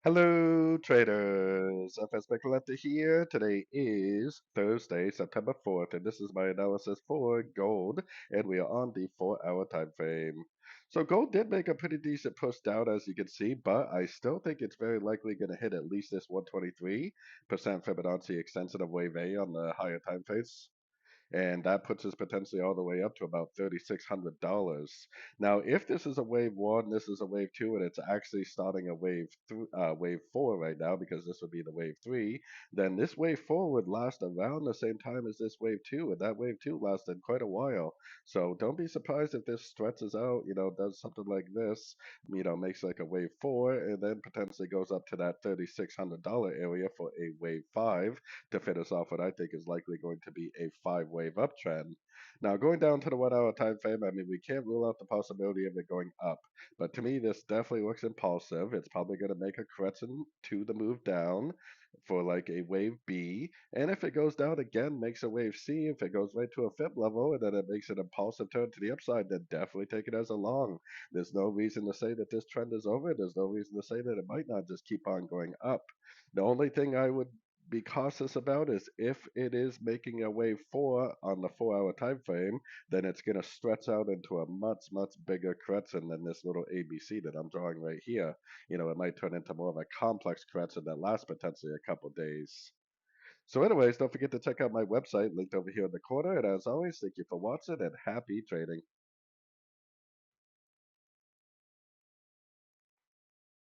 Hello, traders. FX Pip Collector here. Today is Thursday, September 4th, and this is my analysis for gold, and we are on the 4-hour time frame. So gold did make a pretty decent push down, as you can see, but I still think it's very likely going to hit at least this 123% Fibonacci extension of wave A on the higher time frames, and that puts us potentially all the way up to about $3,600. Now, if this is a wave one, this is a wave two, and it's actually starting a wave four right now, because this would be the wave three, then this wave four would last around the same time as this wave two, and that wave two lasted quite a while. So don't be surprised if this stretches out, does something like this, makes like a wave four, and then potentially goes up to that $3,600 area for a wave five to finish off what I think is likely going to be a five-wave uptrend. Now, going down to the 1 hour time frame, I mean, we can't rule out the possibility of it going up, but to me, this definitely looks impulsive. It's probably going to make a correction to the move down for like a wave B, and if it goes down again, makes a wave C. If it goes right to a fib level and then it makes an impulsive turn to the upside, then definitely take it as a long. There's no reason to say that this trend is over. There's no reason to say that it might not just keep on going up. The only thing I would be cautious about is if it is making a wave four on the 4 hour time frame, then it's going to stretch out into a much bigger correction than this little ABC that I'm drawing right here. It might turn into more of a complex correction that lasts potentially a couple days. So anyways, don't forget to check out my website linked over here in the corner, and as always, thank you for watching and happy trading.